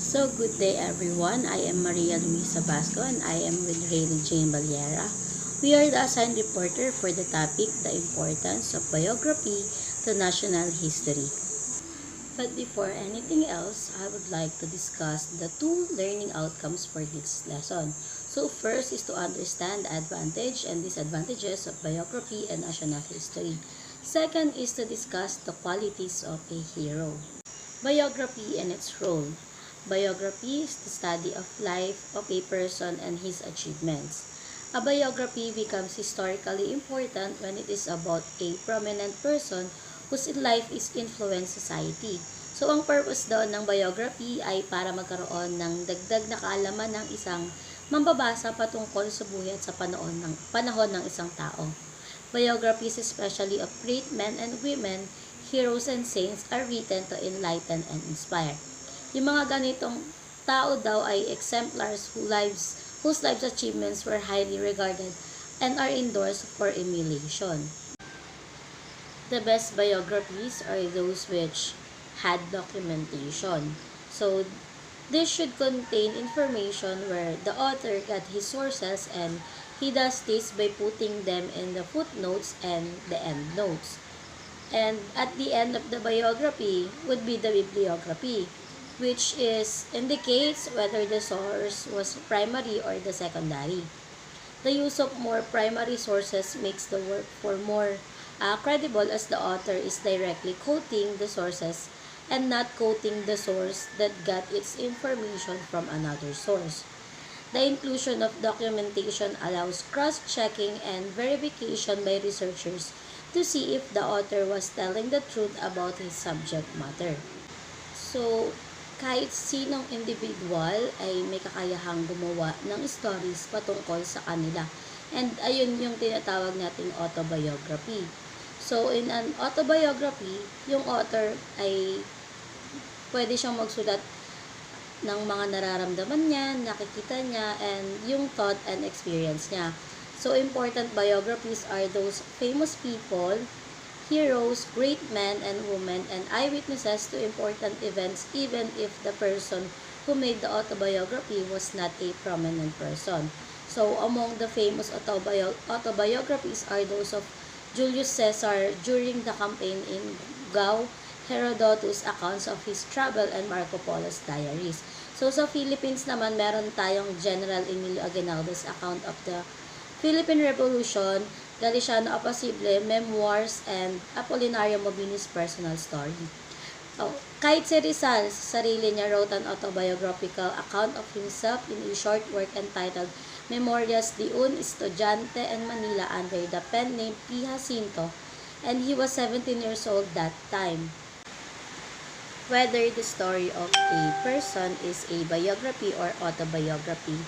So, good day everyone. I am Maria Luisa Basco and I am with Rayleigh Jane Baliera. We are the assigned reporter for the topic, the importance of biography to national history. But before anything else, I would like to discuss the two learning outcomes for this lesson. So first is to understand the advantage and disadvantages of biography and national history. Second is to discuss the qualities of a hero. Biography and its role. Biography is the study of life of a person and his achievements. A biography becomes historically important when it is about a prominent person whose life is influence society. So, ang purpose doon ng biography ay para magkaroon ng dagdag na kaalaman ng isang mambabasa patungkol sa buhay at sa panahon ng isang tao. Biographies, especially of great men and women, heroes and saints, are written to enlighten and inspire. Yung mga ganitong tao daw ay exemplars whose lives achievements were highly regarded and are endorsed for emulation. The best biographies are those which had documentation. So, this should contain information where the author got his sources, and he does this by putting them in the footnotes and the endnotes. And at the end of the biography would be the bibliography, which indicates whether the source was primary or the secondary. The use of more primary sources makes the work for more credible, as the author is directly quoting the sources and not quoting the source that got its information from another source. The inclusion of documentation allows cross-checking and verification by researchers to see if the author was telling the truth about his subject matter. So, kahit sinong individual ay may kakayahang gumawa ng stories patungkol sa kanila. And ayun yung tinatawag nating autobiography. So, in an autobiography, yung author ay pwede siyang magsulat ng mga nararamdaman niya, nakikita niya, and yung thought and experience niya. So, important biographies are those famous people, heroes, great men and women, and eyewitnesses to important events, even if the person who made the autobiography was not a prominent person. So, among the famous autobiographies are those of Julius Caesar during the campaign in Gaul, Herodotus' accounts of his travel, and Marco Polo's diaries. So, sa Philippines naman, meron tayong General Emilio Aguinaldo's account of the Philippine Revolution, Galiciano Apacible, Memoirs, and Apolinario Mabini's personal story. Oh, kahit si Rizal, sa sarili niya wrote an autobiographical account of himself in a short work entitled Memorias de un Estudiante en Manila under the pen name P. Jacinto, and he was 17 years old that time. Whether the story of a person is a biography or autobiography,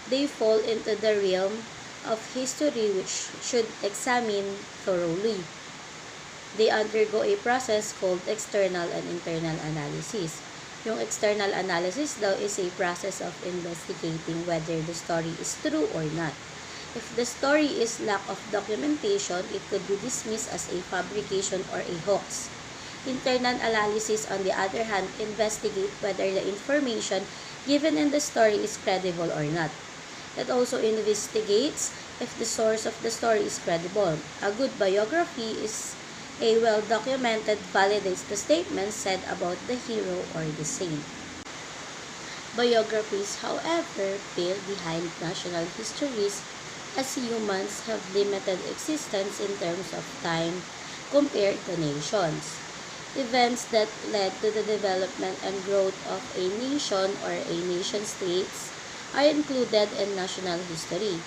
they fall into the realm of history which should examine thoroughly. They undergo a process called external and internal analysis. Yung external analysis daw is a process of investigating whether the story is true or not. If the story is lack of documentation, it could be dismissed as a fabrication or a hoax. Internal analysis, on the other hand, investigate whether the information given in the story is credible or not. It also investigates if the source of the story is credible. A good biography is a well-documented validates the statements said about the hero or the saint. Biographies, however, pale behind national histories, as humans have limited existence in terms of time compared to nations. Events that led to the development and growth of a nation or a nation-states are included in national history.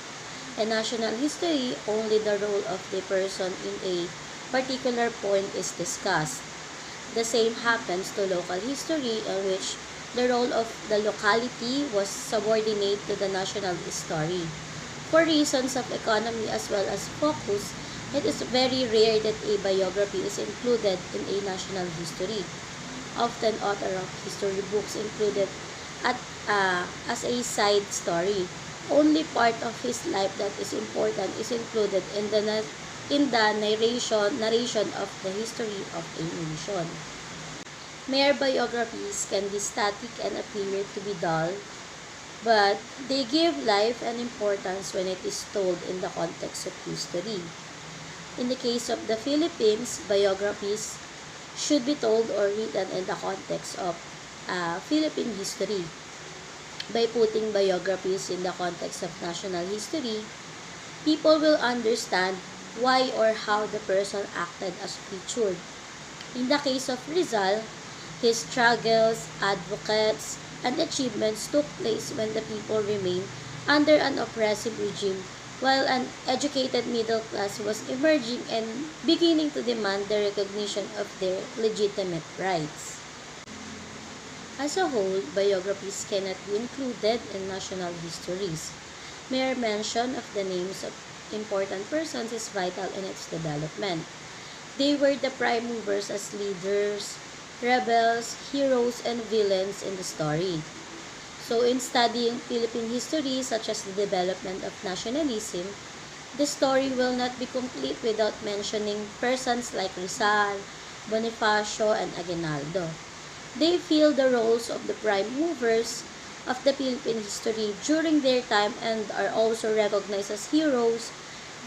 In national history, only the role of the person in a particular point is discussed. The same happens to local history, in which the role of the locality was subordinate to the national story. For reasons of economy as well as focus, it is very rare that a biography is included in a national history. Often, author of history books included as a side story. Only part of his life that is important is included in the narration of the history of a nation. Mere biographies can be static and appear to be dull, but they give life and importance when it is told in the context of history. In the case of the Philippines, biographies should be told or written in the context of Philippine history. By putting biographies in the context of national history, people will understand why or how the person acted as featured. In the case of Rizal, his struggles, advocates, and achievements took place when the people remained under an oppressive regime, while an educated middle class was emerging and beginning to demand the recognition of their legitimate rights. As a whole, biographies cannot be included in national histories. Mere mention of the names of important persons is vital in its development. They were the prime movers as leaders, rebels, heroes, and villains in the story. So in studying Philippine history, such as the development of nationalism, the story will not be complete without mentioning persons like Rizal, Bonifacio, and Aguinaldo. They fill the roles of the prime movers of the Philippine history during their time and are also recognized as heroes,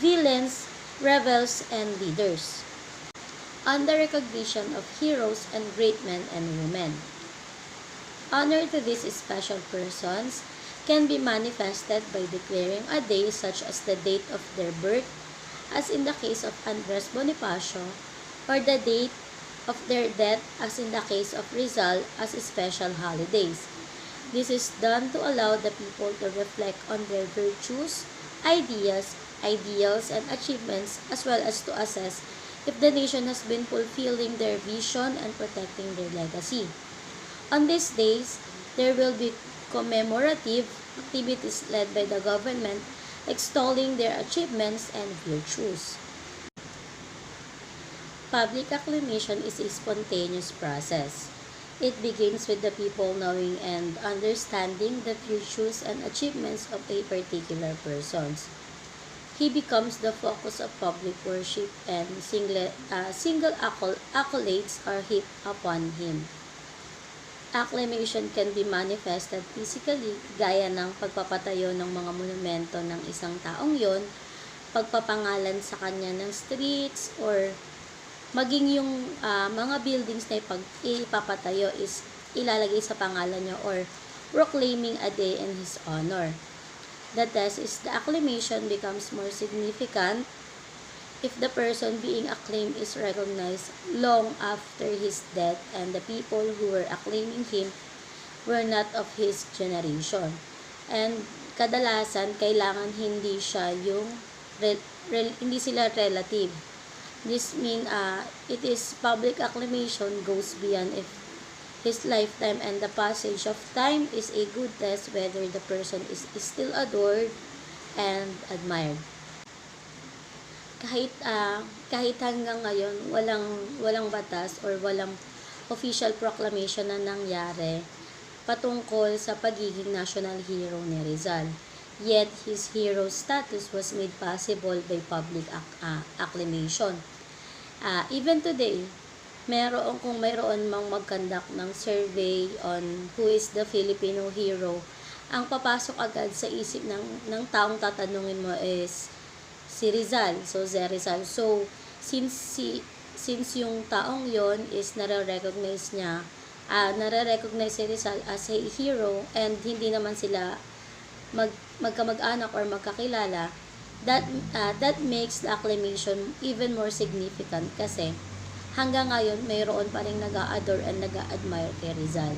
villains, rebels, and leaders. On the recognition of heroes and great men and women. Honor to these special persons can be manifested by declaring a day such as the date of their birth, as in the case of Andres Bonifacio, or the date of their death, as in the case of Rizal, as special holidays. This is done to allow the people to reflect on their virtues, ideas, ideals, and achievements, as well as to assess if the nation has been fulfilling their vision and protecting their legacy. On these days, there will be commemorative activities led by the government extolling their achievements and virtues. Public acclamation is a spontaneous process. It begins with the people knowing and understanding the virtues and achievements of a particular person. He becomes the focus of public worship and single accolades are heaped upon him. Acclamation can be manifested physically gaya ng pagpapatayo ng mga monumento ng isang taong yon, pagpapangalan sa kanya ng streets, or maging yung mga buildings na ipapatayo is ilalagay sa pangalan niya or proclaiming a day in his honor. The test is the acclamation becomes more significant if the person being acclaimed is recognized long after his death and the people who were acclaiming him were not of his generation. And kadalasan, kailangan hindi siya yung hindi sila relative. This mean it is public acclamation goes beyond if his lifetime, and the passage of time is a good test whether the person is still adored and admired. Kahit hanggang ngayon walang batas or walang official proclamation na nangyari patungkol sa pagiging national hero ni Rizal. Yet his hero status was made possible by public acclamation. Even today, kung mayroon mang mag-conduct ng survey on who is the Filipino hero, ang papasok agad sa isip ng taong tatanungin mo is si Rizal. So, si Rizal. So, since yung taong yon is nare-recognize si Rizal as a hero and hindi naman sila magkamag-anak or magkakilala, that makes the acclamation even more significant kasi hanggang ngayon, mayroon pa rin nag-a-adore and nag-a-admire kay Rizal.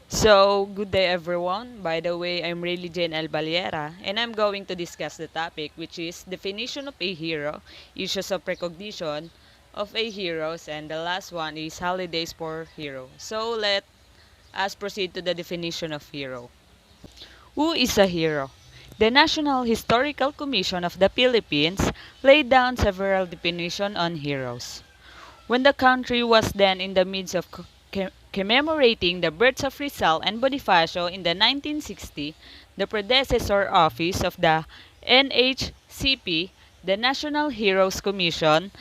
So, good day everyone. By the way, I'm really Jane L. Baliera, and I'm going to discuss the topic which is definition of a hero, issues of recognition of a heroes, and the last one is holidays for hero. So, let us proceed to the definition of hero. Who is a hero? The National Historical Commission of the Philippines laid down several definitions on heroes. When the country was then in the midst of commemorating the births of Rizal and Bonifacio in the 1960, the predecessor office of the NHCP, the National Heroes Commission,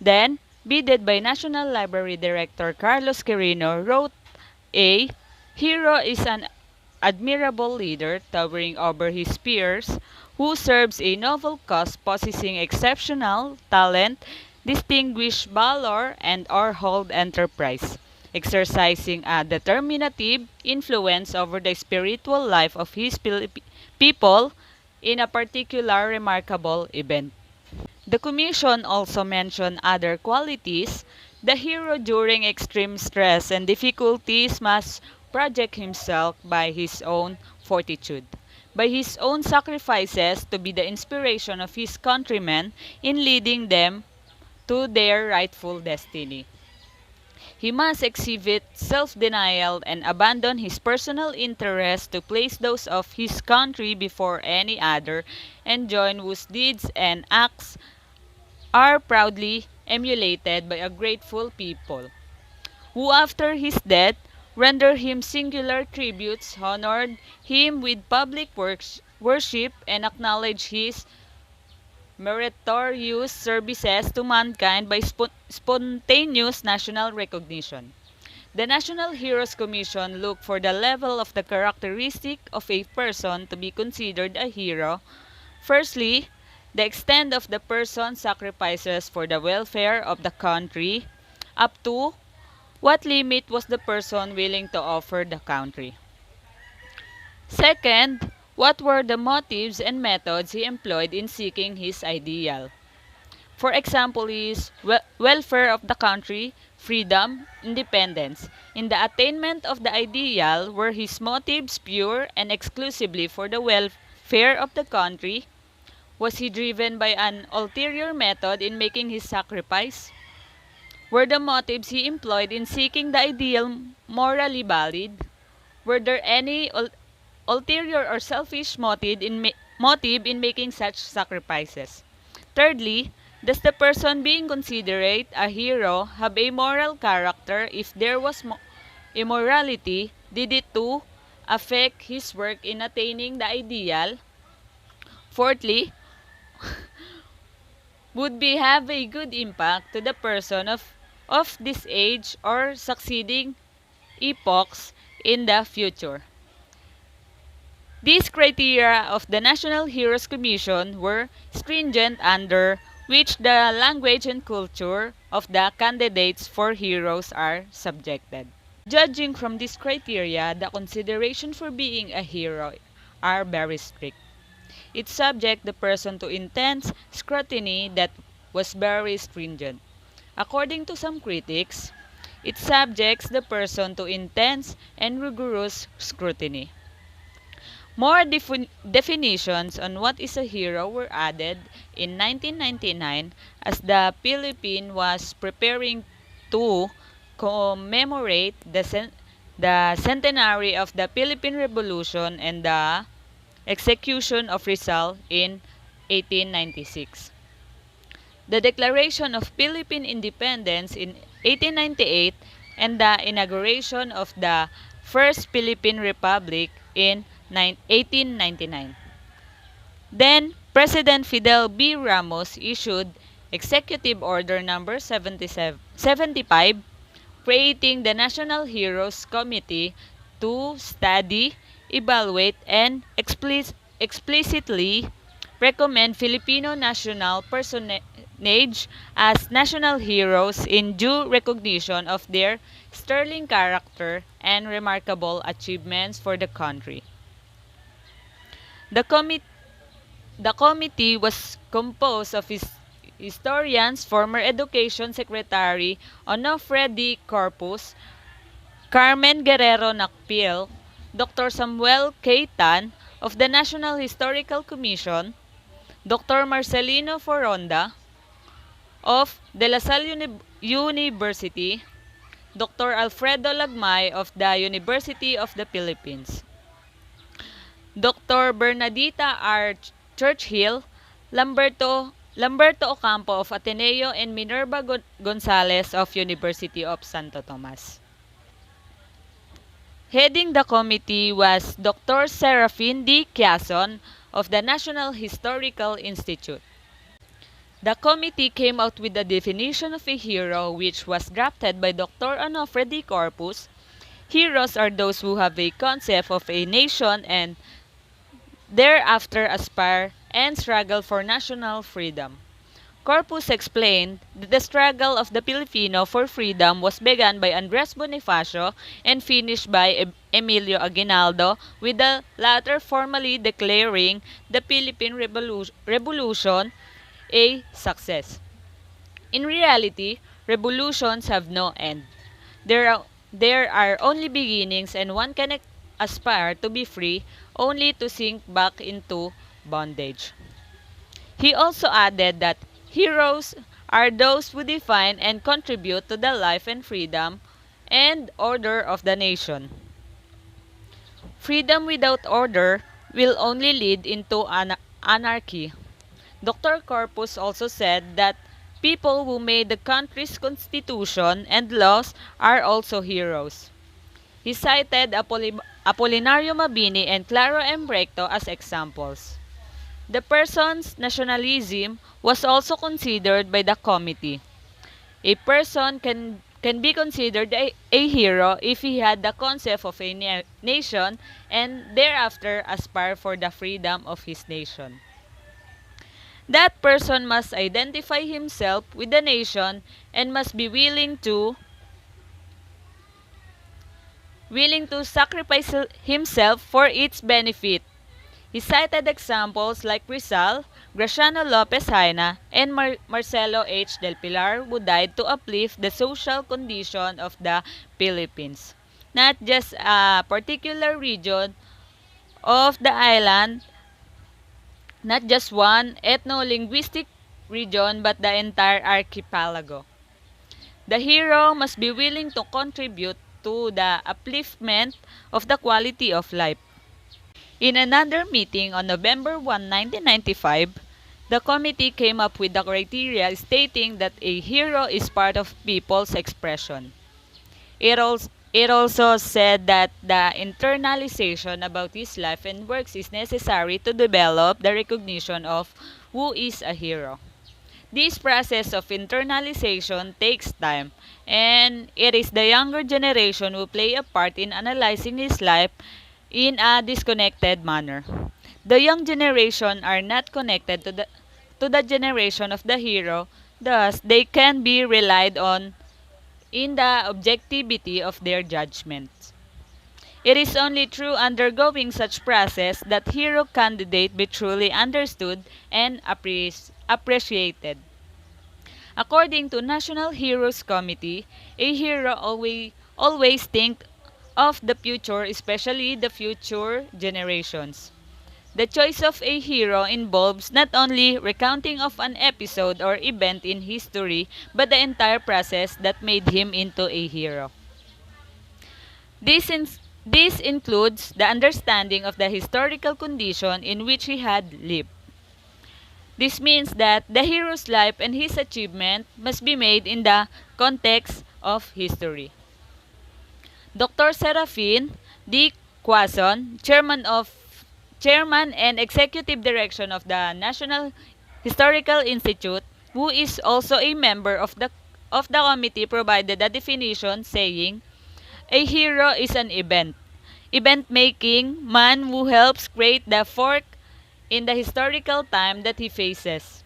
then bidded by National Library Director Carlos Quirino, wrote a hero is an admirable leader towering over his peers who serves a noble cause possessing exceptional talent, distinguished valor, and or-hold enterprise, exercising a determinative influence over the spiritual life of his people in a particular remarkable event. The Commission also mentioned other qualities. The hero during extreme stress and difficulties must project himself by his own fortitude, by his own sacrifices to be the inspiration of his countrymen in leading them to their rightful destiny. He must exhibit self-denial and abandon his personal interests to place those of his country before any other and join whose deeds and acts are proudly emulated by a grateful people, who after his death render him singular tributes, honored him with public worship, and acknowledge his meritorious services to mankind by spontaneous national recognition. The National Heroes Commission looked for the level of the characteristic of a person to be considered a hero. Firstly, the extent of the person's sacrifices for the welfare of the country, up to what limit was the person willing to offer the country. Second, what were the motives and methods he employed in seeking his ideal? For example, is welfare of the country, freedom, independence. In the attainment of the ideal, were his motives pure and exclusively for the welfare of the country? Was he driven by an ulterior method in making his sacrifice? Were the motives he employed in seeking the ideal morally valid? Were there any ulterior or selfish motive in making such sacrifices? Thirdly, does the person being considered a hero have a moral character? If there was immorality, did it too affect his work in attaining the ideal? Fourthly, would be have a good impact to the person of this age or succeeding epochs in the future. These criteria of the National Heroes Commission were stringent under which the language and culture of the candidates for heroes are subjected. Judging from these criteria, the consideration for being a hero are very strict. It subject the person to intense scrutiny that was very stringent. According to some critics, it subjects the person to intense and rigorous scrutiny. More definitions on what is a hero were added in 1999 as the Philippines was preparing to commemorate the centenary of the Philippine Revolution and the execution of Rizal in 1896. The Declaration of Philippine Independence in 1898 and the inauguration of the First Philippine Republic in 1899. Then, President Fidel B. Ramos issued Executive Order Number 75 creating the National Heroes Committee to study, evaluate, and explicitly recommend Filipino national personage as national heroes in due recognition of their sterling character and remarkable achievements for the country. The, commit- the committee was composed of historians, former Education Secretary Onofre D. Corpus, Carmen Guerrero Nakpil, Dr. Samuel K. Tan of the National Historical Commission, Dr. Marcelino Foronda of De La Salle University, Dr. Alfredo Lagmay of the University of the Philippines, Dr. Bernadita R. Churchill, Lamberto Ocampo of Ateneo, and Minerva Gonzalez of University of Santo Tomas. Heading the committee was Dr. Serafin D. Quezon of the National Historical Institute. The committee came out with a definition of a hero which was drafted by Dr. Onofre D. Corpus. Heroes are those who have a concept of a nation and thereafter aspire and struggle for national freedom. Corpus explained that the struggle of the Filipino for freedom was begun by Andres Bonifacio and finished by Emilio Aguinaldo, with the latter formally declaring the Philippine Revolution a success. In reality, revolutions have no end. There are only beginnings, and one can aspire to be free only to sink back into bondage. He also added that heroes are those who define and contribute to the life and freedom and order of the nation. Freedom without order will only lead into anarchy. Dr. Corpus also said that people who made the country's constitution and laws are also heroes. He cited Apolinario Mabini and Claro M. Recto as examples. The person's nationalism was also considered by the committee. A person can be considered a hero if he had the concept of a nation and thereafter aspire for the freedom of his nation. That person must identify himself with the nation and must be willing to sacrifice himself for its benefit. He cited examples like Rizal, Graciano Lopez Haina, and Marcelo H. Del Pilar, who died to uplift the social condition of the Philippines. Not just a particular region of the island, not just one ethno-linguistic region, but the entire archipelago. The hero must be willing to contribute to the upliftment of the quality of life. In another meeting on November 1, 1995, the committee came up with the criteria stating that a hero is part of people's expression. It also said that the internalization about his life and works is necessary to develop the recognition of who is a hero. This process of internalization takes time, and it is the younger generation who play a part in analyzing his life in a disconnected manner. The young generation are not connected to the generation of the hero, thus they can be relied on in the objectivity of their judgments. It is only through undergoing such process that hero candidate be truly understood and appreciated. According to National Heroes Committee, a hero always think of the future, especially the future generations. The choice of a hero involves not only recounting of an episode or event in history, but the entire process that made him into a hero. This, in, this includes the understanding of the historical condition in which he had lived. This means that the hero's life and his achievement must be made in the context of history. Dr. Serafin D. Quazon, Chairman and Executive Director of the National Historical Institute, who is also a member of the committee, provided a definition saying, a hero is an event-making man who helps create the fork in the historical time that he faces.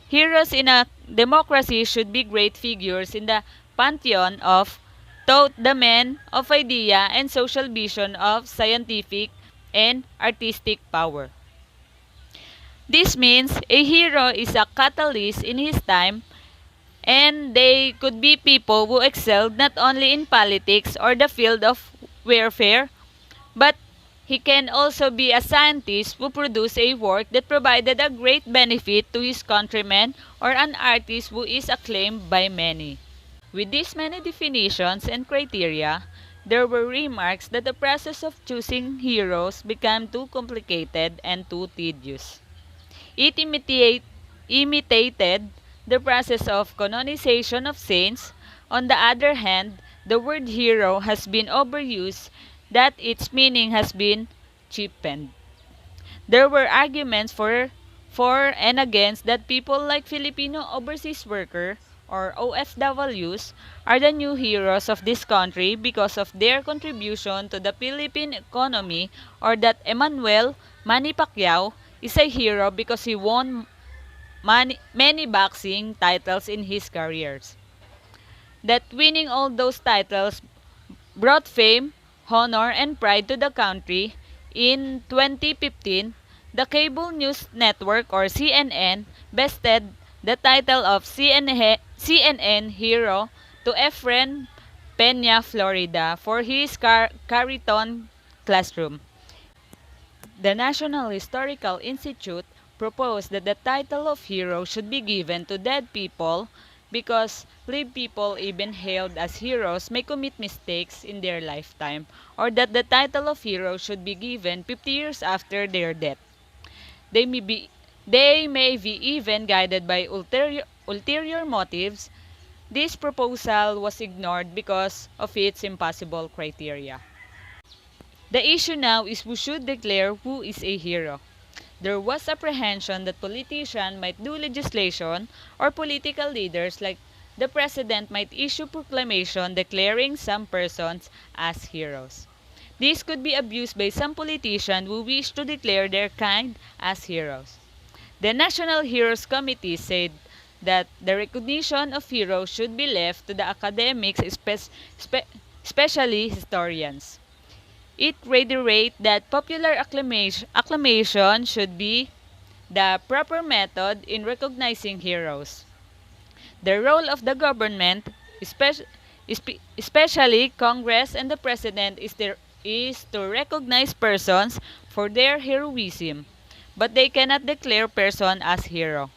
Heroes in a democracy should be great figures in the pantheon of thought, the men of idea and social vision of scientific and artistic power. This means a hero is a catalyst in his time, and they could be people who excelled not only in politics or the field of warfare, but he can also be a scientist who produced a work that provided a great benefit to his countrymen, or an artist who is acclaimed by many. With these many definitions and criteria, there were remarks that the process of choosing heroes became too complicated and too tedious. It imitated the process of canonization of saints. On the other hand, the word hero has been overused, that its meaning has been cheapened. There were arguments For and against that people like Filipino overseas worker or OFWs are the new heroes of this country because of their contribution to the Philippine economy, or that Emmanuel Manny Pacquiao is a hero because he won many boxing titles in his careers. That winning all those titles brought fame, honor, and pride to the country. In 2015, the cable news network or CNN bested the title of CNN hero to Efren Peña, Florida for his Carrington classroom. The National Historical Institute proposed that the title of hero should be given to dead people because live people, even hailed as heroes, may commit mistakes in their lifetime, or that the title of hero should be given 50 years after their death. They may be, they may be even guided by ulterior motives. This proposal was ignored because of its impossible criteria. The issue now is who should declare who is a hero. There was apprehension that politicians might do legislation or political leaders like the president might issue proclamation declaring some persons as heroes. This could be abused by some politicians who wish to declare their kind as heroes. The National Heroes Committee said that the recognition of heroes should be left to the academics, especially historians. It reiterates that popular acclamation should be the proper method in recognizing heroes. The role of the government, especially Congress and the President, is to recognize persons for their heroism, but they cannot declare person as hero.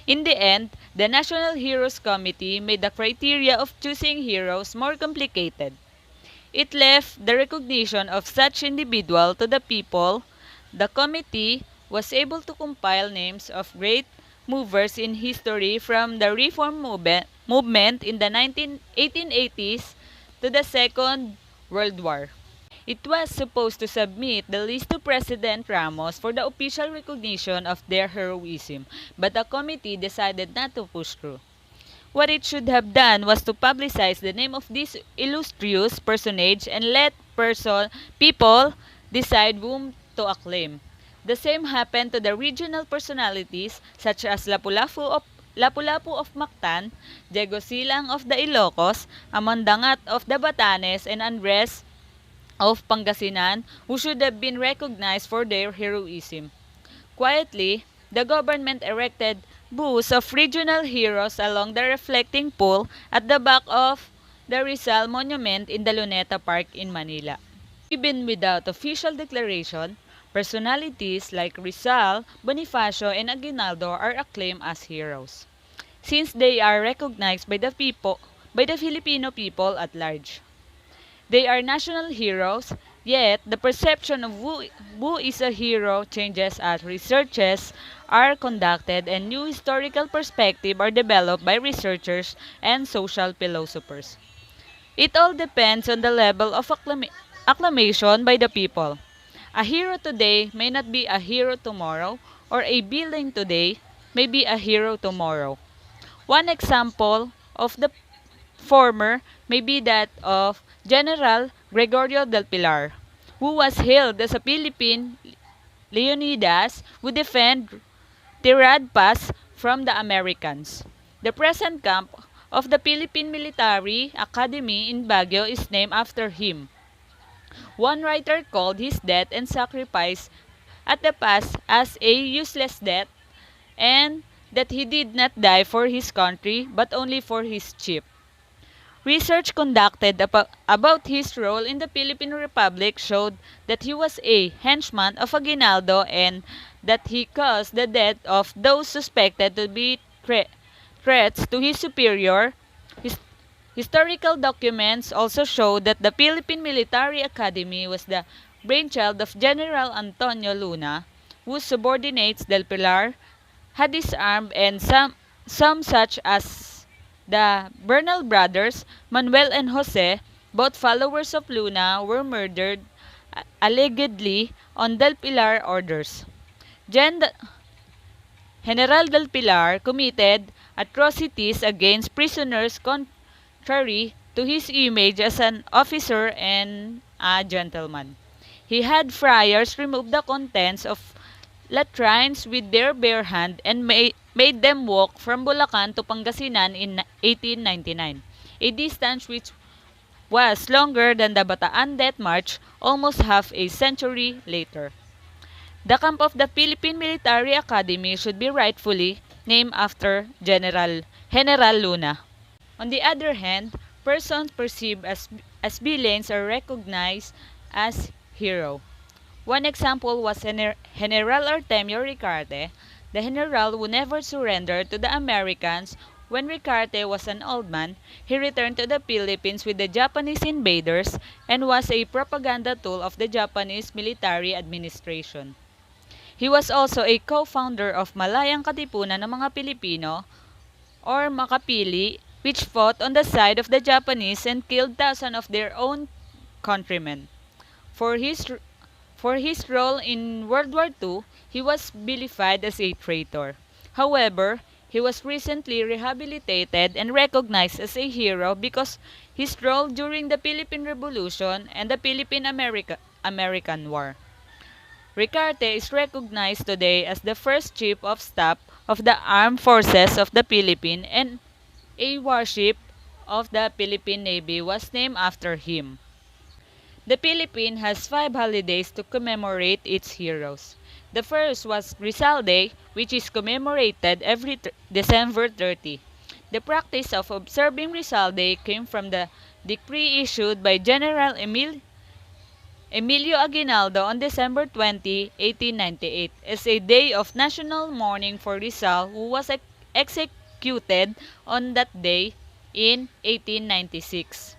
In the end, the National Heroes Committee made the criteria of choosing heroes more complicated. It left the recognition of such individual to the people. The committee was able to compile names of great movers in history from the reform movement in the 1880s to the Second World War. It was supposed to submit the list to President Ramos for the official recognition of their heroism, but the committee decided not to push through. What it should have done was to publicize the name of this illustrious personage and let people decide whom to acclaim. The same happened to the regional personalities such as Lapu-Lapu of Mactan, Diego Silang of the Ilocos, Amandangat of the Batanes, and Andres of Pangasinan, who should have been recognized for their heroism. Quietly, the government erected busts of regional heroes along the reflecting pool at the back of the Rizal Monument in the Luneta Park in Manila. Even without official declaration, personalities like Rizal, Bonifacio, and Aguinaldo are acclaimed as heroes, since they are recognized by the Filipino people at large. They are national heroes, yet the perception of who is a hero changes as researches are conducted and new historical perspectives are developed by researchers and social philosophers. It all depends on the level of acclamation by the people. A hero today may not be a hero tomorrow, or a building today may be a hero tomorrow. One example of the former may be that of General Gregorio del Pilar, who was hailed as a Philippine Leonidas who defended Tirad Pass from the Americans. The present camp of the Philippine Military Academy in Baguio is named after him. One writer called his death and sacrifice at the pass as a useless death, and that he did not die for his country but only for his chief. Research conducted about his role in the Philippine Republic showed that he was a henchman of Aguinaldo and that he caused the death of those suspected to be threats to his superior. His historical documents also show that the Philippine Military Academy was the brainchild of General Antonio Luna, whose subordinates Del Pilar had disarmed, and some such as the Bernal brothers, Manuel and Jose, both followers of Luna, were murdered allegedly on Del Pilar orders. Gen. General del Pilar committed atrocities against prisoners contrary to his image as an officer and a gentleman. He had friars remove the contents of latrines with their bare hand and made them walk from Bulacan to Pangasinan in 1899, a distance which was longer than the Bataan Death March almost half a century later. The camp of the Philippine Military Academy should be rightfully named after General Luna. On the other hand, persons perceived as villains are recognized as hero. One example was General Artemio Ricarte, the general who never surrendered to the Americans. When Ricarte was an old man, he returned to the Philippines with the Japanese invaders and was a propaganda tool of the Japanese military administration. He was also a co-founder of Malayang Katipunan ng mga Pilipino or Makapili, which fought on the side of the Japanese and killed thousands of their own countrymen. For his for his role in World War II, he was vilified as a traitor. However, he was recently rehabilitated and recognized as a hero because his role during the Philippine Revolution and the Philippine-American War. Ricarte is recognized today as the first chief of staff of the Armed Forces of the Philippines, and a warship of the Philippine Navy was named after him. The Philippines has 5 holidays to commemorate its heroes. The first was Rizal Day, which is commemorated every December 30. The practice of observing Rizal Day came from the decree issued by General Emilio Aguinaldo on December 20, 1898, as a day of national mourning for Rizal, who was executed on that day in 1896,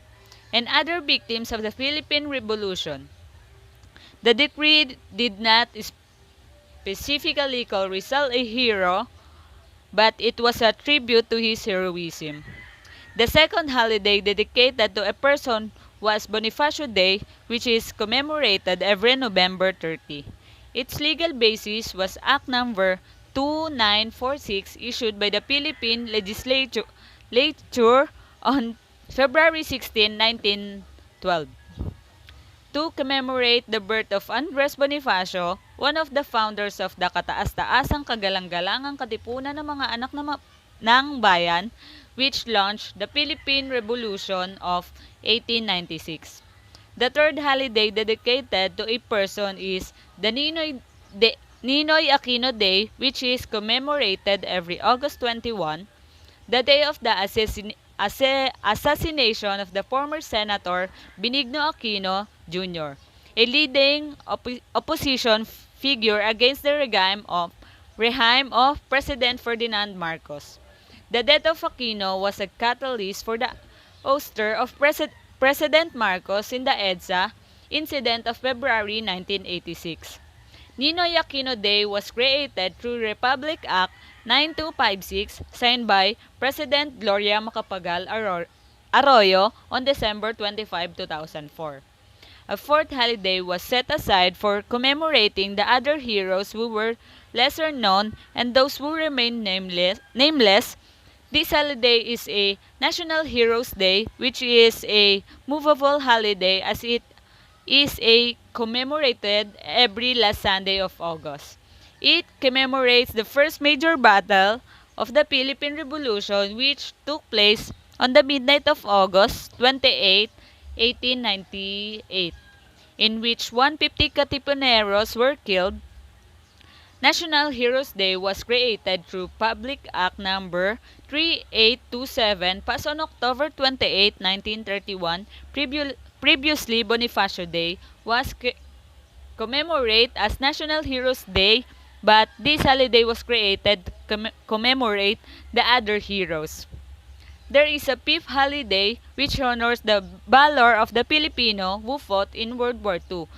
and other victims of the Philippine Revolution. The decree did not specifically call Rizal a hero, but it was a tribute to his heroism. The second holiday dedicated to a person was Bonifacio Day, which is commemorated every November 30. Its legal basis was Act Number 2946 issued by the Philippine Legislature on February 16, 1912. To commemorate the birth of Andres Bonifacio, one of the founders of the kataas-taasang kagalang-galangang katipunan ng mga anak ng bayan, which launched the Philippine Revolution of 1896. The third holiday dedicated to a person is the Ninoy Aquino Day, which is commemorated every August 21, the day of the assassination of the former Senator Benigno Aquino Jr., a leading opposition figure against the regime of President Ferdinand Marcos. The death of Aquino was a catalyst for the ouster of President Marcos in the EDSA incident of February 1986. Ninoy Aquino Day was created through Republic Act 9256 signed by President Gloria Macapagal Arroyo on December 25, 2004. A fourth holiday was set aside for commemorating the other heroes who were lesser known and those who remain nameless. This holiday is a National Heroes Day, which is a movable holiday as it is commemorated every last Sunday of August. It commemorates the first major battle of the Philippine Revolution, which took place on the midnight of August 28, 1898, in which 150 Katipuneros were killed. National Heroes Day was created through Public Act Number 3827 passed on October 28, 1931. Previously, Bonifacio Day was commemorated as National Heroes Day, but this holiday was created to commemorate the other heroes. There is a fifth holiday which honors the valor of the Filipino who fought in World War II,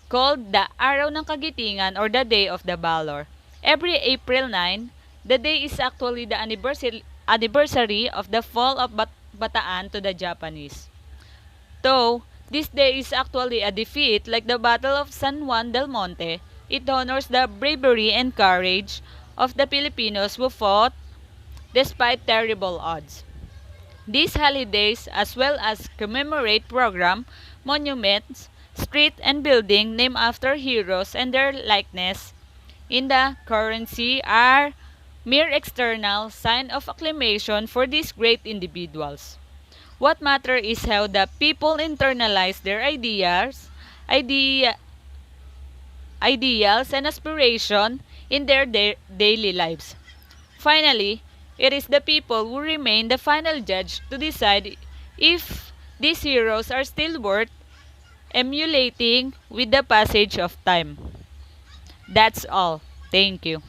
called the Araw ng Kagitingan or the Day of the Valor. Every April 9, the day is actually the anniversary of the fall of Bataan to the Japanese. Though this day is actually a defeat like the Battle of San Juan del Monte, it honors the bravery and courage of the Filipinos who fought despite terrible odds. These holidays, as well as commemorate program, monuments, street and building named after heroes and their likeness in the currency are mere external sign of acclamation for these great individuals. What matters is how the people internalize their idea, ideals, and aspiration in their daily lives. Finally, it is the people who remain the final judge to decide if these heroes are still worth emulating with the passage of time. That's all. Thank you.